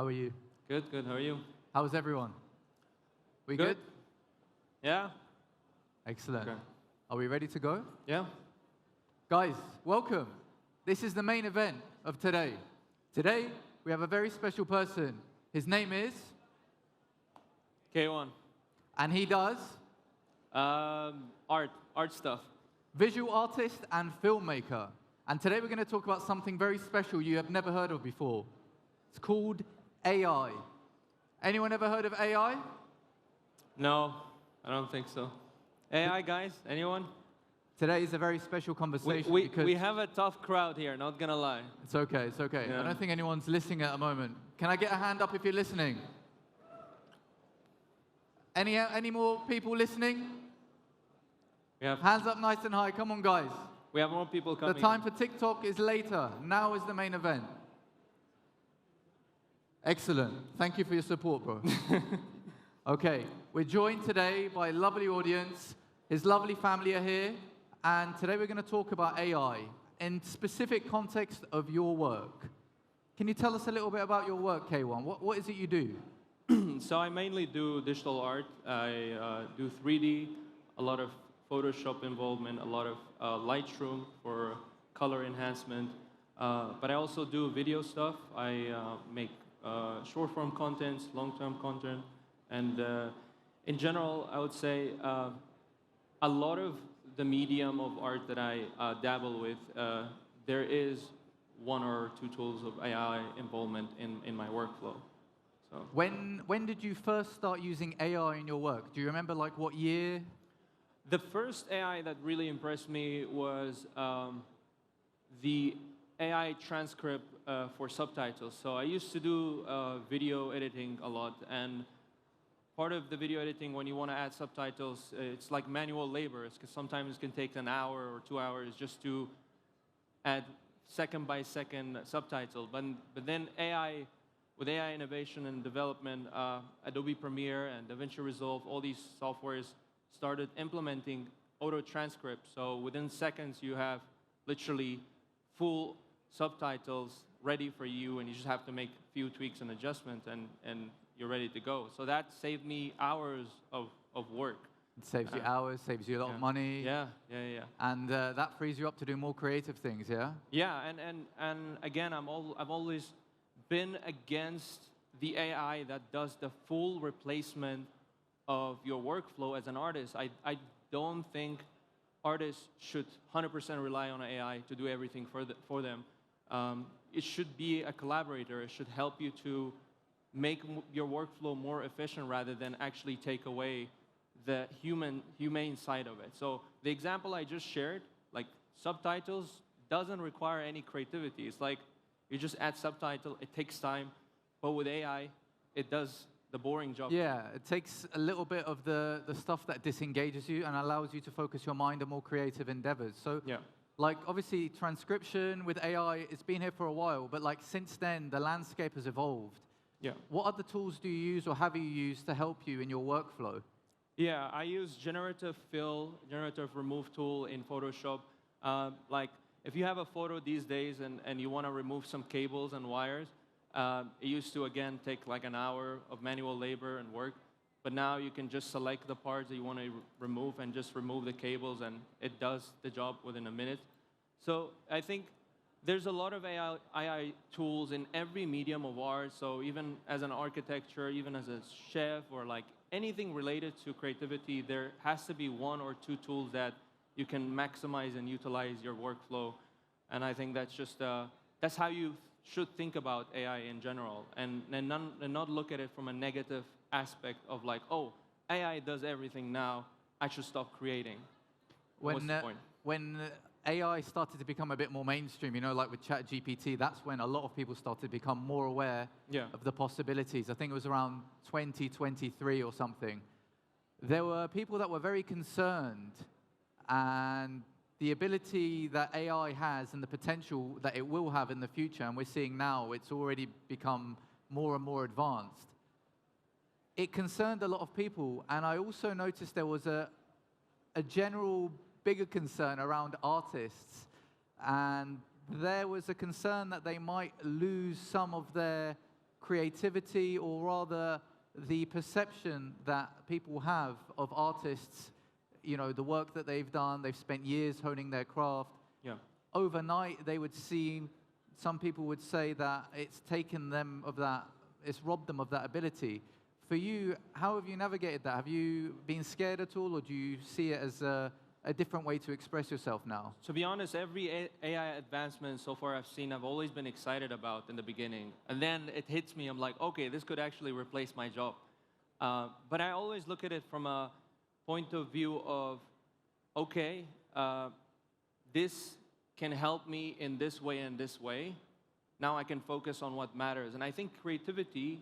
How are you? Good, good. How are you? How's everyone? We Good. good? Yeah? Excellent. Okay. Are we ready to go? Yeah? Guys, welcome. This is the main event of today. Today, we have a very special person. His name is, Kaiwan. and he does Art stuff. visual artist and filmmaker. And today we're going to talk about something very special you have never heard of before. It's called AI. Anyone ever heard of AI? No, I don't think so. AI, guys? Anyone? Today is a very special conversation We, because we have a tough crowd here, not gonna lie. it's okay, it's okay. Yeah. I don't think anyone's listening at the moment. Can I get a hand up if you're listening? Any more people listening? We have, Hands up nice and high. Come on, guys. we have more people The coming. time for TikTok is later. Now is the main event. Excellent. Thank you for your support, bro. Okay, we're joined today by a lovely audience. His lovely family are here. And today we're going to talk about AI in specific context of your work. Can you tell us a little bit about your work, Kaiwan? What is it you do? So I mainly do digital art. I do 3D, a lot of Photoshop involvement, a lot of Lightroom for color enhancement. But I also do video stuff. I make short-form content, long-term content. And in general, I would say a lot of the medium of art that I dabble with, there is one or two tools of AI involvement in my workflow. So When did you first start using AI in your work? Do you remember like what year? the first AI that really impressed me was the AI transcript for subtitles. So I used to do video editing a lot, and part of the video editing, when you want to add subtitles, it's like manual labor, because sometimes it can take an hour or 2 hours just to add second-by-second subtitle. But then AI, with AI innovation and development, Adobe Premiere and DaVinci Resolve, all these softwares started implementing auto transcript. So within seconds, you have literally full subtitles ready for you, and you just have to make a few tweaks and adjustments, and you're ready to go. So that saved me hours of work. It saves you hours, saves you a lot of money. Yeah. And that frees you up to do more creative things, yeah? Yeah, and again, I've always been against the AI that does the full replacement of your workflow as an artist. I don't think artists should 100% rely on AI to do everything for them. It should be a collaborator. It should help you to make your workflow more efficient rather than actually take away the humane side of it. So the example I just shared, like subtitles, doesn't require any creativity. It's like you just add subtitle, it takes time, but with AI, it does the boring job. Yeah, it takes a little bit of the stuff that disengages you and allows you to focus your mind on more creative endeavors. So, Yeah. like, obviously, transcription with AI, it's been here for a while, but like since then, the landscape has evolved. Yeah. What other tools do you use or have you used to help you in your workflow? Yeah, I use generative fill, generative remove tool in Photoshop. Like, if you have a photo these days and you want to remove some cables and wires, it used to, again, take like an hour of manual labor and work. But now you can just select the parts that you want to remove and just remove the cables, and it does the job within a minute. So I think there's a lot of AI tools in every medium of art. So even as an architecture, even as a chef, or like anything related to creativity, there has to be one or two tools that you can maximize and utilize your workflow. And I think that's just, that's how you should think about AI in general, and not look at it from a negative aspect of like, oh, AI does everything now, I should stop creating. What's the point? When AI started to become a bit more mainstream, you know, like with ChatGPT, that's when a lot of people started to become more aware of the possibilities. I think it was around 2023 or something. There were people that were very concerned, and the ability that AI has and the potential that it will have in the future, and we're seeing now, it's already become more and more advanced. It concerned a lot of people, and I also noticed there was a general bigger concern around artists, and there was a concern that they might lose some of their creativity, or rather the perception that people have of artists, you know, the work that they've done, they've spent years honing their craft. Yeah. Overnight, they would see, some people would say that it's taken them of that, it's robbed them of that ability. For you, how have you navigated that? Have you been scared at all, or do you see it as a different way to express yourself now? To be honest, every AI advancement so far I've seen, I've always been excited about in the beginning. And then it hits me, I'm like, okay, this could actually replace my job. But I always look at it from a point of view of, okay, this can help me in this way and this way. Now I can focus on what matters. And I think creativity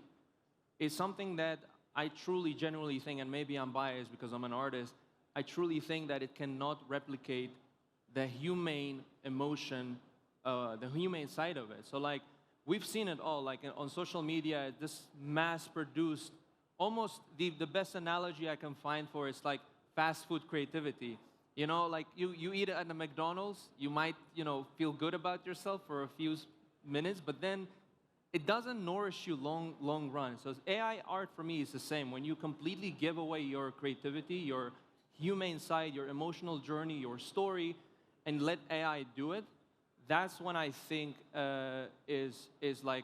is something that I truly, genuinely think, and maybe I'm biased because I'm an artist, I truly think that it cannot replicate the humane emotion, the humane side of it. So like, we've seen it all, like on social media, this mass-produced, almost the best analogy I can find for it's like fast food creativity. You know, like you eat at a McDonald's, you might, you know, feel good about yourself for a few minutes, but then it doesn't nourish you long run. So AI art for me is the same. When you completely give away your creativity, your humane side, your emotional journey, your story, and let AI do it, that's when I think is like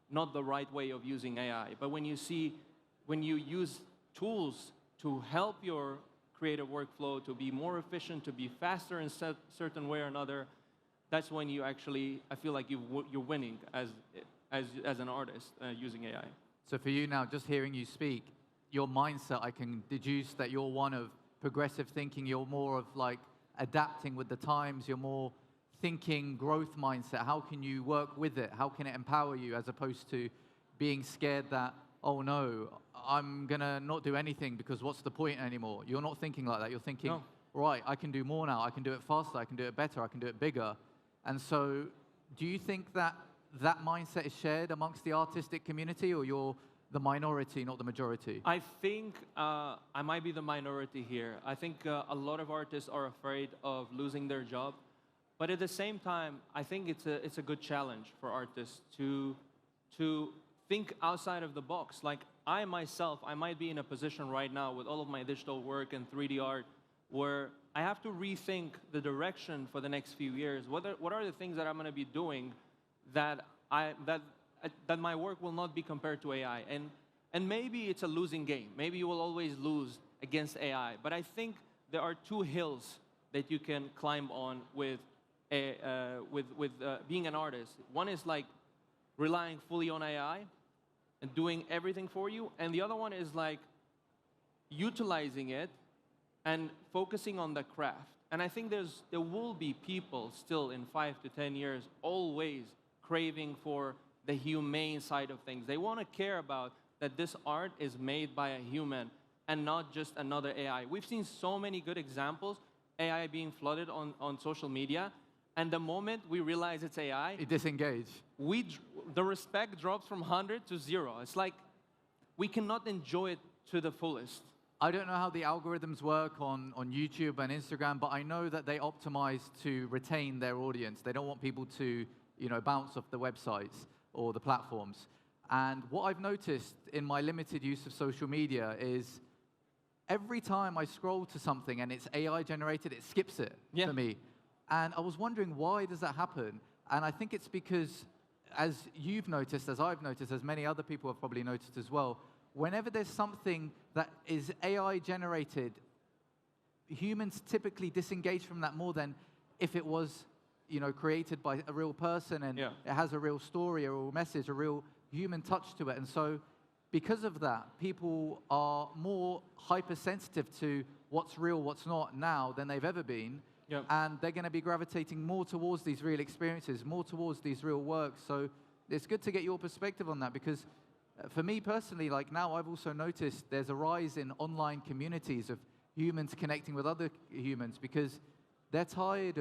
not the right way of using AI. But when you use tools to help your creative workflow to be more efficient, to be faster in a certain way or another, that's when you actually, I feel like you're winning as an artist using AI. So for you now, just hearing you speak, your mindset, I can deduce that you're one of progressive thinking, you're more of like adapting with the times, you're more thinking growth mindset. How can you work with it? How can it empower you, as opposed to being scared that, oh no, I'm gonna not do anything because what's the point anymore? You're not thinking like that. You're thinking, no, right, I can do more now. I can do it faster. I can do it better. I can do it bigger. And so do you think that that mindset is shared amongst the artistic community, or you're the minority, not the majority? I think I might be the minority here. I think a lot of artists are afraid of losing their job. But at the same time, I think it's a good challenge for artists to think outside of the box. Like I myself, I might be in a position right now with all of my digital work and 3D art where I have to rethink the direction for the next few years. What are the things that I'm going to be doing that my work will not be compared to AI? And maybe it's a losing game. Maybe you will always lose against AI. But I think there are two hills that you can climb on with being an artist. One is like relying fully on AI and doing everything for you. And the other one is like utilizing it and focusing on the craft. And I think there will be people still in 5 to 10 years always craving for the humane side of things. They want to care about that this art is made by a human and not just another AI. We've seen so many good examples, AI being flooded on social media, and the moment we realize it's AI, you disengage. The respect drops from 100 to 0. It's like we cannot enjoy it to the fullest. I don't know how the algorithms work on YouTube and Instagram, but I know that they optimize to retain their audience. They don't want people to, you know, bounce off the websites or the platforms. And what I've noticed in my limited use of social media is every time I scroll to something and it's AI generated, it skips it for me. And I was wondering, why does that happen? And I think it's because, as you've noticed, as I've noticed, as many other people have probably noticed as well, whenever there's something that is AI generated, humans typically disengage from that more than if it was, you know, created by a real person and it has a real story, a real message, a real human touch to it. And so because of that, people are more hypersensitive to what's real, what's not now than they've ever been. And they're going to be gravitating more towards these real experiences, more towards these real works. So it's good to get your perspective on that, because for me personally, like now I've also noticed there's a rise in online communities of humans connecting with other humans because they're tired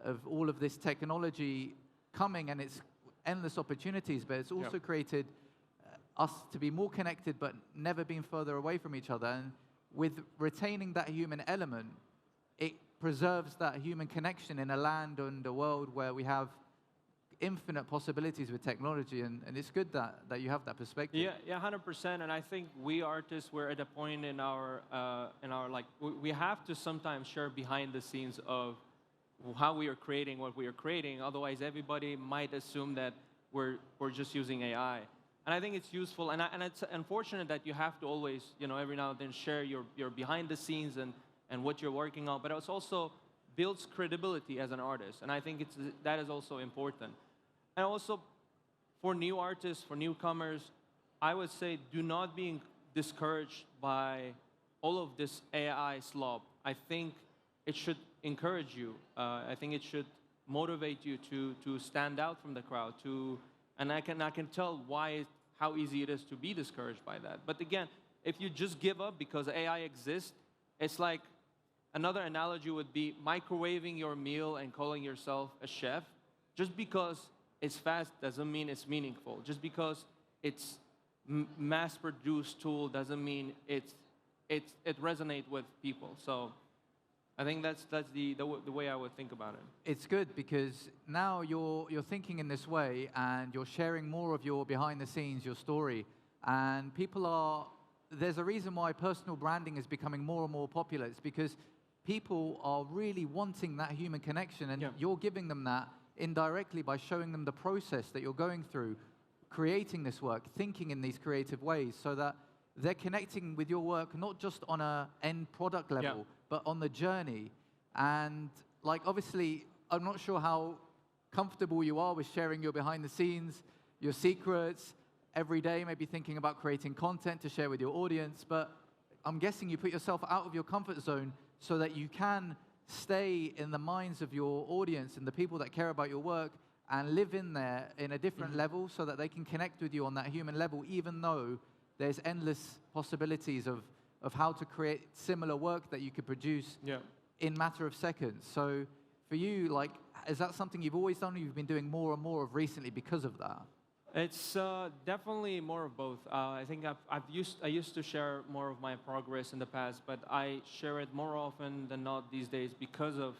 of all of this technology coming, and it's endless opportunities, but it's also created us to be more connected but never being further away from each other. And with retaining that human element, it preserves that human connection in a land and a world where we have infinite possibilities with technology, and it's good that you have that perspective. Yeah, 100%. And I think we artists, we're at a point in our like, we have to sometimes share behind the scenes of how we are creating what we are creating. Otherwise, everybody might assume that we're just using AI. And I think it's useful, and it's unfortunate that you have to always, every now and then share your behind the scenes and what you're working on. But it's also builds credibility as an artist, and I think that is also important. And also, for new artists, for newcomers, I would say do not be discouraged by all of this AI slop. I think it should encourage you. I think it should motivate you to stand out from the crowd. And I can tell how easy it is to be discouraged by that. But again, if you just give up because AI exists, it's like another analogy would be microwaving your meal and calling yourself a chef. Just because it's fast doesn't mean it's meaningful. Just because it's mass-produced tool doesn't mean it resonates with people. So I think that's the way I would think about it. It's good because now you're thinking in this way, and you're sharing more of your behind the scenes, your story, and there's a reason why personal branding is becoming more and more popular. It's because people are really wanting that human connection, and you're giving them that indirectly by showing them the process that you're going through, creating this work, thinking in these creative ways, so that they're connecting with your work not just on a end product level, but on the journey. And like, obviously, I'm not sure how comfortable you are with sharing your behind the scenes, your secrets, every day, maybe thinking about creating content to share with your audience, but I'm guessing you put yourself out of your comfort zone so that you can stay in the minds of your audience and the people that care about your work and live in there in a different level, so that they can connect with you on that human level, even though there's endless possibilities of how to create similar work that you could produce in matter of seconds. So for you, like, is that something you've always done, or you've been doing more and more of recently because of that? It's definitely more of both. I think I used to share more of my progress in the past, but I share it more often than not these days because of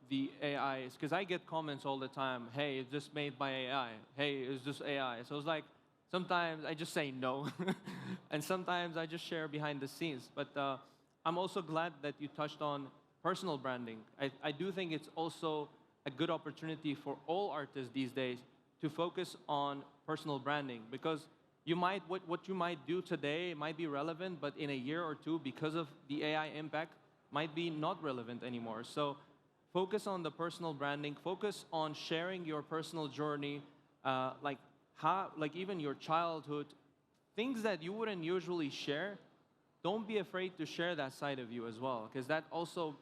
the AI. Because I get comments all the time, hey, it's just made by AI. Hey, it's just AI. So it's like, sometimes I just say no, and sometimes I just share behind the scenes. But I'm also glad that you touched on personal branding. I do think it's also a good opportunity for all artists these days to focus on personal branding, because what you might do today might be relevant, but in a year or two, because of the AI impact, might be not relevant anymore. So focus on the personal branding, focus on sharing your personal journey, like even your childhood, things that you wouldn't usually share. Don't be afraid to share that side of you as well, because that also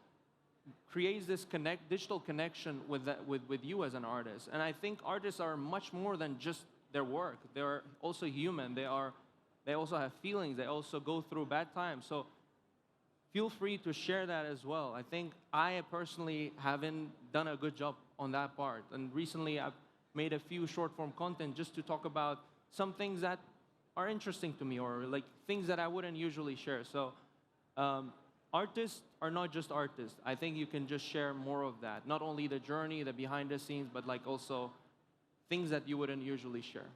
creates this digital connection with you as an artist. And I think artists are much more than just their work. They're also human. They also have feelings. They also go through bad times. So feel free to share that as well. I think I personally haven't done a good job on that part. And recently I've made a few short form content just to talk about some things that are interesting to me, or like things that I wouldn't usually share. So artists are not just artists. I think you can just share more of that. Not only the journey, the behind the scenes, but like also things that you wouldn't usually share.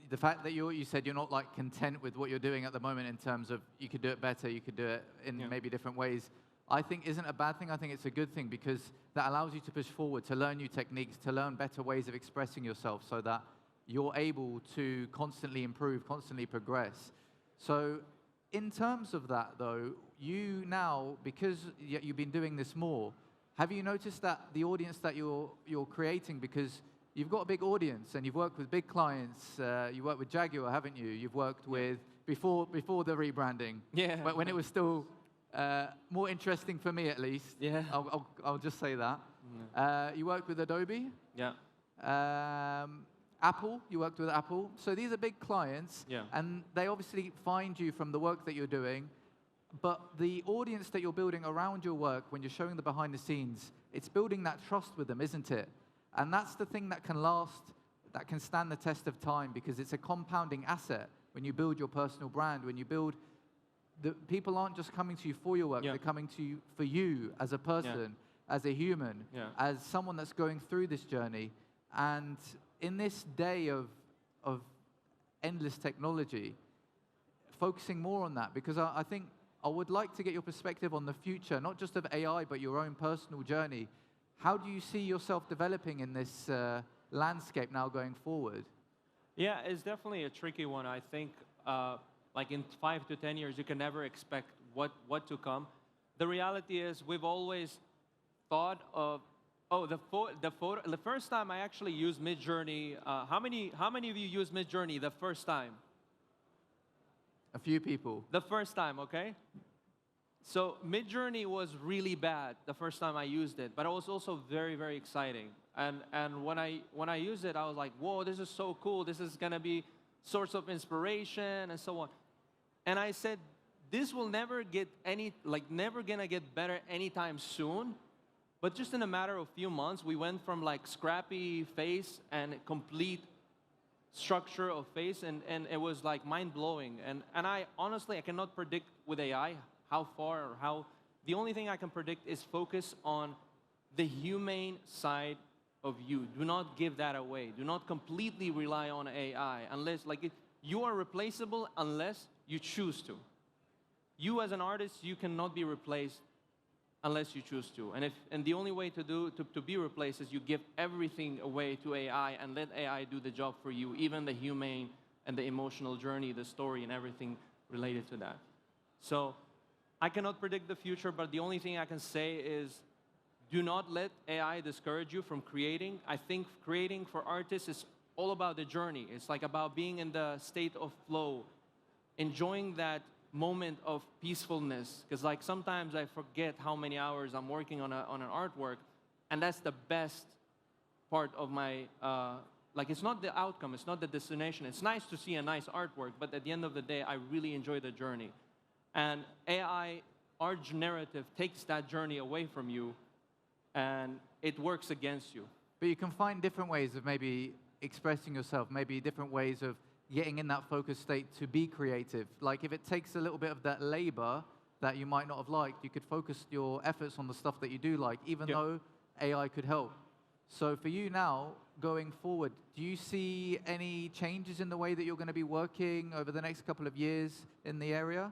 The fact that you said you're not like content with what you're doing at the moment in terms of you could do it better, you could do it in maybe different ways, I think isn't a bad thing. I think it's a good thing, because that allows you to push forward, to learn new techniques, to learn better ways of expressing yourself, so that you're able to constantly improve, constantly progress. So in terms of that, though, you now, because you've been doing this more, have you noticed that the audience that you're creating, because you've got a big audience and you've worked with big clients, you worked with Jaguar, haven't you? You've worked with, before the rebranding, but when it was still more interesting for me, at least. I'll just say that. You worked with Adobe. Apple, you worked with Apple. So these are big clients, and they obviously find you from the work that you're doing. But the audience that you're building around your work, when you're showing the behind the scenes, it's building that trust with them, isn't it? And that's the thing that can last, that can stand the test of time, because it's a compounding asset when you build your personal brand, when you build, people aren't just coming to you for your work, they're coming to you for you as a person, as a human, as someone that's going through this journey. And in this day of endless technology, focusing more on that, because I think I would like to get your perspective on the future, not just of AI, but your own personal journey. How do you see yourself developing in this landscape now going forward? Yeah, it's definitely a tricky one. I think like in 5 to 10 years, you can never expect what to come. The reality is we've always thought of, oh, the first time I actually used Midjourney, how many of you used Midjourney the first time? A few people. The first time, okay? So Midjourney was really bad the first time I used it, but it was also very, very exciting. And when I used it, I was like, whoa, this is so cool. This is gonna be source of inspiration and so on. And I said, this will never get never gonna get better anytime soon. But just in a matter of few months, we went from like scrappy face and complete structure of face, and it was like mind-blowing. And I honestly, I cannot predict with AI how far or how. The only thing I can predict is focus on the humane side of you. Do not give that away. Do not completely rely on AI unless, you are replaceable unless you choose to. You as an artist, you cannot be replaced unless you choose to. And the only way to be replaced is you give everything away to AI and let AI do the job for you, even the humane and the emotional journey, the story and everything related to that. So I cannot predict the future, but the only thing I can say is do not let AI discourage you from creating. I think creating for artists is all about the journey. It's like about being in the state of flow, enjoying that moment of peacefulness, because like sometimes I forget how many hours I'm working on an artwork, and that's the best part of my it's not the outcome, it's not the destination. It's nice to see a nice artwork, but at the end of the day, I really enjoy the journey. And AI, art generative, takes that journey away from you, and it works against you. But you can find different ways of maybe expressing yourself, maybe different ways of getting in that focused state to be creative. Like if it takes a little bit of that labor that you might not have liked, you could focus your efforts on the stuff that you do like, even though AI could help. So for you now, going forward, do you see any changes in the way that you're going to be working over the next couple of years in the area?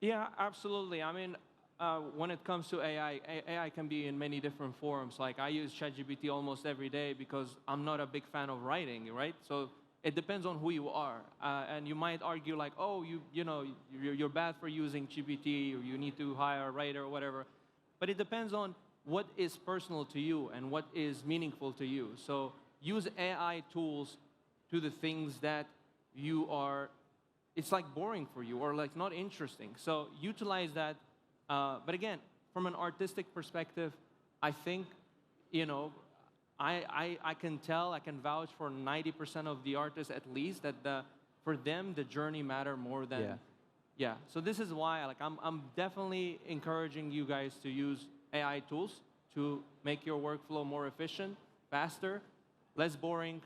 Yeah, absolutely. I mean, when it comes to AI, AI can be in many different forms. Like I use ChatGPT almost every day because I'm not a big fan of writing, right? So it depends on who you are. And you might argue like, oh, you're bad for using GPT, or you need to hire a writer or whatever. But it depends on what is personal to you and what is meaningful to you. So use AI tools to the things that it's like boring for you or like not interesting. So utilize that. But again, from an artistic perspective, I think, I can tell, I can vouch for 90% of the artists at least that for them the journey matter more than So this is why I'm definitely encouraging you guys to use AI tools to make your workflow more efficient, faster, less boring.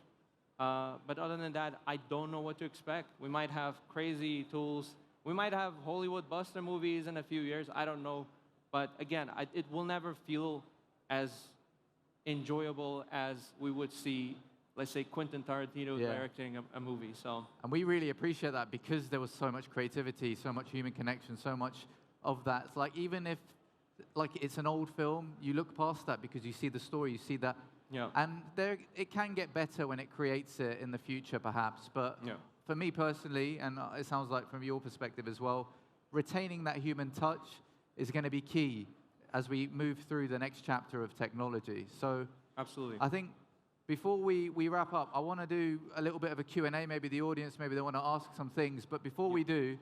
But other than that, I don't know what to expect. We might have crazy tools. We might have Hollywood buster movies in a few years. I don't know. But again, it will never feel as enjoyable as we would see, let's say, Quentin Tarantino directing a movie. So. And we really appreciate that because there was so much creativity, so much human connection, so much of that. It's like even if it's an old film, you look past that because you see the story, you see that. Yeah. And it can get better when it creates it in the future, perhaps. But for me personally, and it sounds like from your perspective as well, retaining that human touch is going to be key as we move through the next chapter of technology. So absolutely. I think before we wrap up, I want to do a little bit of a Q&A. Maybe the audience, maybe they want to ask some things. But before we do,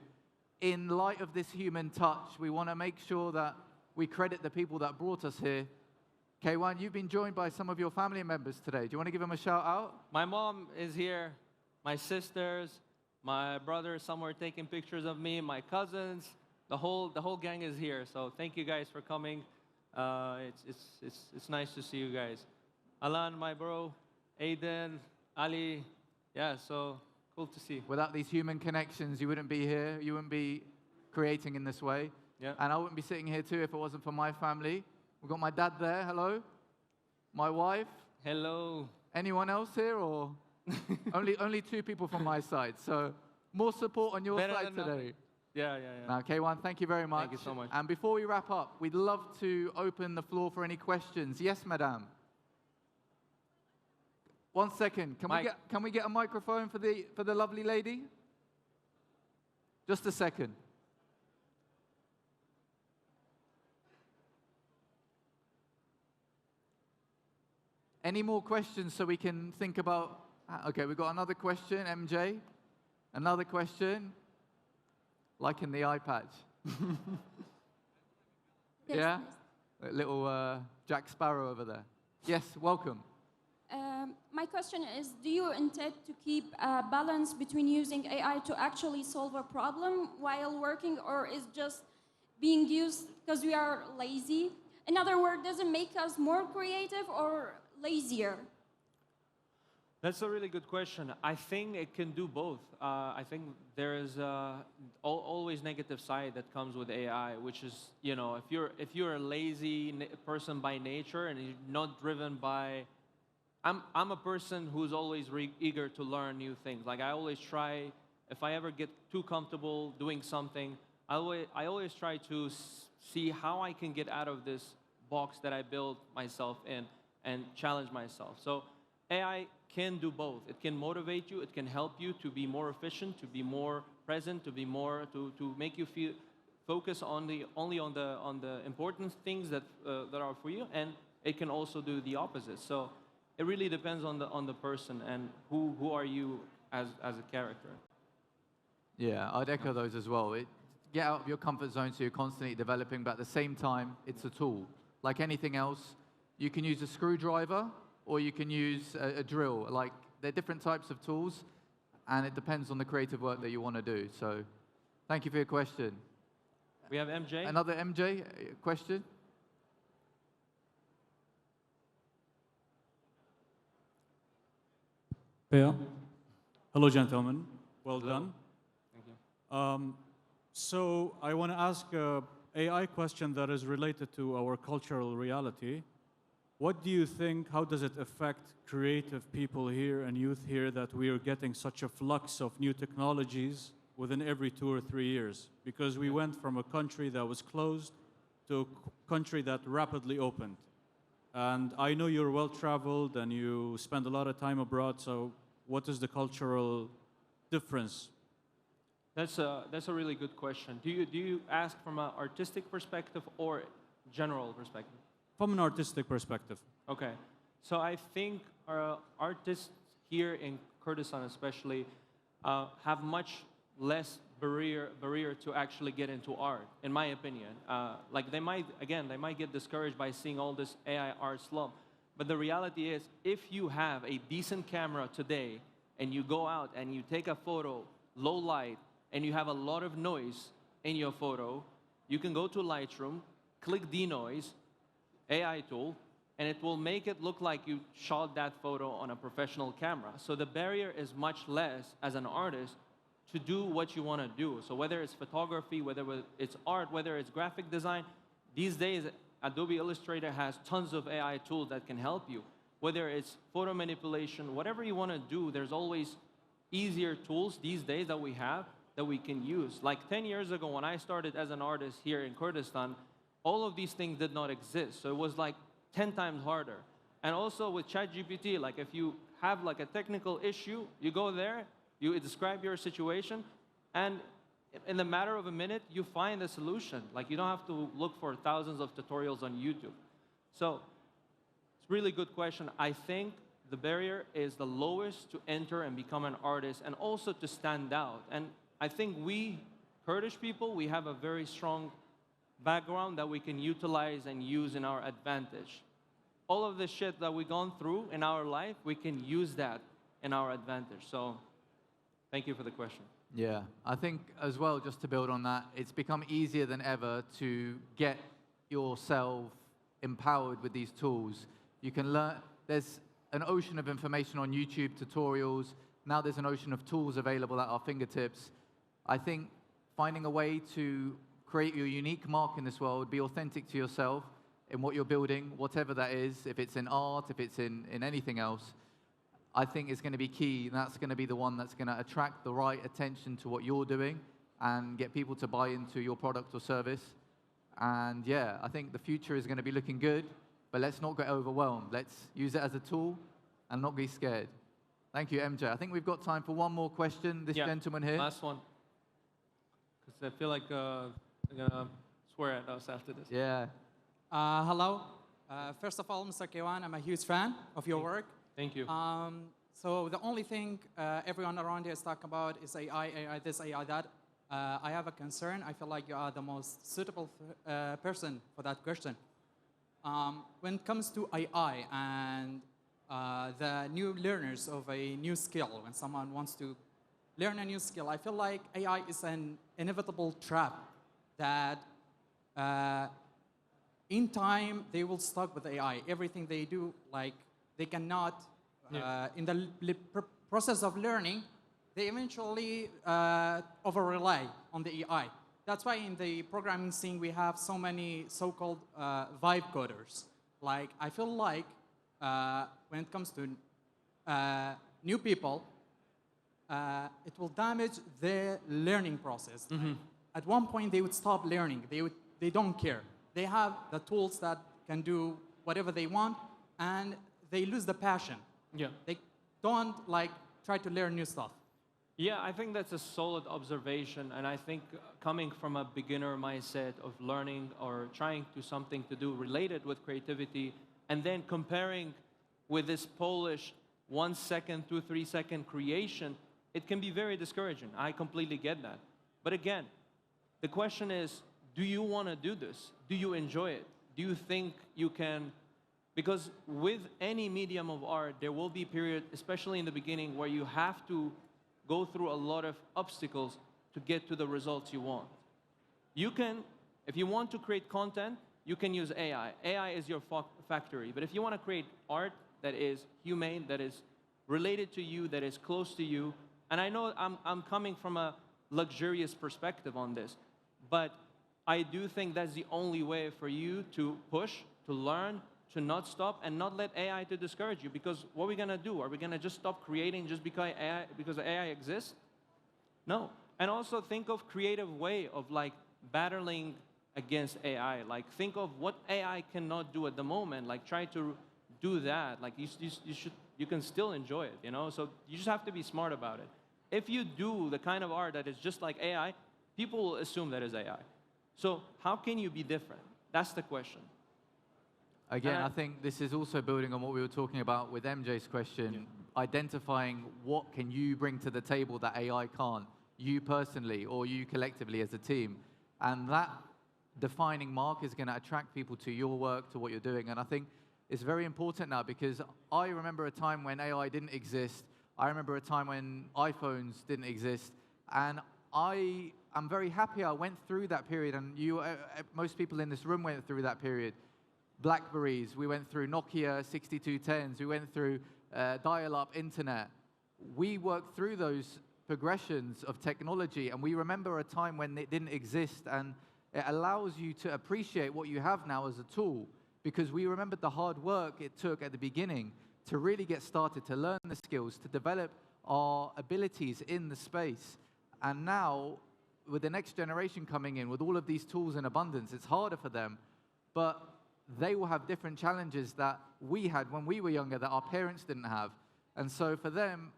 in light of this human touch, we want to make sure that we credit the people that brought us here. Kaiwan, you've been joined by some of your family members today. Do you want to give them a shout out? My mom is here, my sisters, my brother is somewhere taking pictures of me, my cousins, the whole gang is here. So thank you guys for coming. It's nice to see you guys. Alan, my bro, Aiden, Ali, so cool to see. Without these human connections, you wouldn't be here. You wouldn't be creating in this way. Yeah. And I wouldn't be sitting here too if it wasn't for my family. We've got my dad there, hello. My wife. Hello. Anyone else here or? Only 2 people from my side. So more support on your side today. Yeah. Now, Kaiwan, thank you very much. Thank you so much. And before we wrap up, we'd love to open the floor for any questions. Yes, madam. 1 second. Can we get a microphone for the lovely lady? Just a second. Any more questions so we can think about... Okay, we've got another question, MJ. Another question. Like in the eye patch. Yes, Yeah? yes. A little Jack Sparrow over there. Yes, welcome. My question is, do you intend to keep a balance between using AI to actually solve a problem while working, or is just being used because we are lazy? In other words, does it make us more creative or lazier? That's a really good question. I think it can do both. I think there is always negative side that comes with AI, which is, you know, if you're a lazy person by nature and you're not driven by... I'm a person who's always eager to learn new things. Like I always try, if I ever get too comfortable doing something, I always try to see how I can get out of this box that I built myself in and challenge myself. So AI can do both. It can motivate you. It can help you to be more efficient, to be more present, to be more to make you feel focus only on the important things that are for you. And it can also do the opposite. So it really depends on the person and who are you as a character. Yeah, I'd echo those as well. Get out of your comfort zone so you're constantly developing, but at the same time, it's a tool. Like anything else, you can use a screwdriver or you can use a drill. Like, they're different types of tools, and it depends on the creative work that you want to do. So, thank you for your question. We have MJ. Another MJ question? Pea. Hello, gentlemen. Well Hello. done. Thank you. So I want to ask an AI question that is related to our cultural reality. What do you think, how does it affect creative people here and youth here that we are getting such a flux of new technologies within every 2 or 3 years? Because we went from a country that was closed to a country that rapidly opened. And I know you're well-traveled and you spend a lot of time abroad, so what is the cultural difference? That's a really good question. Do you ask from an artistic perspective or general perspective? From an artistic perspective. Okay. So I think our artists here in Kurdistan especially have much less barrier to actually get into art, in my opinion. Like they might get discouraged by seeing all this AI art slump. But the reality is, if you have a decent camera today and you go out and you take a photo, low light, and you have a lot of noise in your photo, you can go to Lightroom, click denoise, AI tool, and it will make it look like you shot that photo on a professional camera. So the barrier is much less as an artist to do what you want to do. So whether it's photography, whether it's art, whether it's graphic design, these days Adobe Illustrator has tons of AI tools that can help you. Whether it's photo manipulation, whatever you want to do, there's always easier tools these days that we have that we can use. Like 10 years ago when I started as an artist here in Kurdistan, all of these things did not exist. So it was like 10 times harder. And also with ChatGPT, like if you have like a technical issue, you go there, you describe your situation, and in the matter of a minute, you find a solution. Like you don't have to look for thousands of tutorials on YouTube. So it's a really good question. I think the barrier is the lowest to enter and become an artist and also to stand out. And I think we, Kurdish people, we have a very strong background that we can utilize and use in our advantage. All of the shit that we've gone through in our life, we can use that in our advantage. So thank you for the question. Yeah, I think as well, just to build on that, it's become easier than ever to get yourself empowered with these tools. You can learn, there's an ocean of information on YouTube, tutorials. Now there's an ocean of tools available at our fingertips. I think finding a way to create your unique mark in this world, be authentic to yourself in what you're building, whatever that is, if it's in art, if it's in anything else, I think is going to be key. And that's going to be the one that's going to attract the right attention to what you're doing and get people to buy into your product or service. And yeah, I think the future is going to be looking good, but let's not get overwhelmed. Let's use it as a tool and not be scared. Thank you, MJ. I think we've got time for one more question. This gentleman here. Last one. Because I feel like they're going to swear at us after this. Yeah. Hello. First of all, Mr. Kaiwan, I'm a huge fan of your work. Thank you. So the only thing everyone around here is talking about is AI, AI this, AI that. I have a concern. I feel like you are the most suitable person for that question. When it comes to AI and the new learners of a new skill, when someone wants to learn a new skill, I feel like AI is an inevitable trap that in time they will stuck with AI. Everything they do, like they cannot, in the process of learning, they eventually over-rely on the AI. That's why in the programming scene, we have so many so-called vibe coders. Like, I feel like when it comes to new people, it will damage their learning process. At one point, they would stop learning. They don't care. They have the tools that can do whatever they want, and they lose the passion. They don't like try to learn new stuff. Yeah, I think that's a solid observation, and I think coming from a beginner mindset of learning or trying to something to do related with creativity, and then comparing with this Polish 1 second to 3 second creation, it can be very discouraging. I completely get that. But again, the question is, do you want to do this? Do you enjoy it? Do you think you can? Because with any medium of art, there will be a period, especially in the beginning, where you have to go through a lot of obstacles to get to the results you want. You can, if you want to create content, you can use AI. AI is your factory. But if you want to create art that is humane, that is related to you, that is close to you, and I know I'm coming from a luxurious perspective on this, but I do think that's the only way for you to push, to learn, to not stop, and not let AI to discourage you. Because what are we going to do? Are we going to just stop creating just because AI exists? No. And also think of creative way of like battling against AI. Like think of what AI cannot do at the moment. Like try to do that. Like you can still enjoy it, you know? So you just have to be smart about it. If you do the kind of art that is just like AI, people will assume that is AI. So how can you be different? That's the question. Again, I think this is also building on what we were talking about with MJ's question, identifying what can you bring to the table that AI can't, you personally or you collectively as a team. And that defining mark is going to attract people to your work, to what you're doing. And I think it's very important now because I remember a time when AI didn't exist. I remember a time when iPhones didn't exist. And I am very happy I went through that period. And most people in this room went through that period. Blackberries, we went through Nokia 6210s, we went through dial-up internet. We worked through those progressions of technology, and we remember a time when it didn't exist, and it allows you to appreciate what you have now as a tool, because we remembered the hard work it took at the beginning to really get started, to learn the skills, to develop our abilities in the space. And now, with the next generation coming in, with all of these tools in abundance, it's harder for them, but they will have different challenges that we had when we were younger that our parents didn't have. And so for them,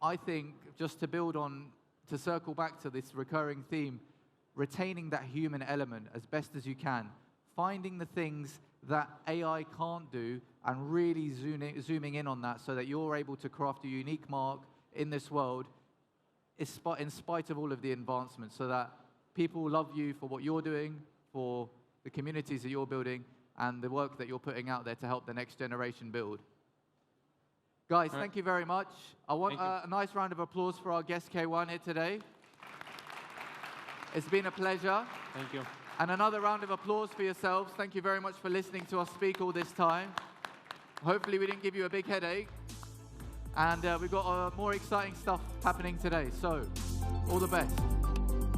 I think, just to build on, to circle back to this recurring theme, retaining that human element as best as you can, finding the things that AI can't do and really zooming in on that so that you're able to craft a unique mark in this world in spite of all of the advancements, so that people love you for what you're doing, for the communities that you're building, and the work that you're putting out there to help the next generation build. Guys, thank you very much. I want a nice round of applause for our guest Kaiwan here today. It's been a pleasure. Thank you. And another round of applause for yourselves. Thank you very much for listening to us speak all this time. Hopefully we didn't give you a big headache. And we've got more exciting stuff happening today. So, all the best.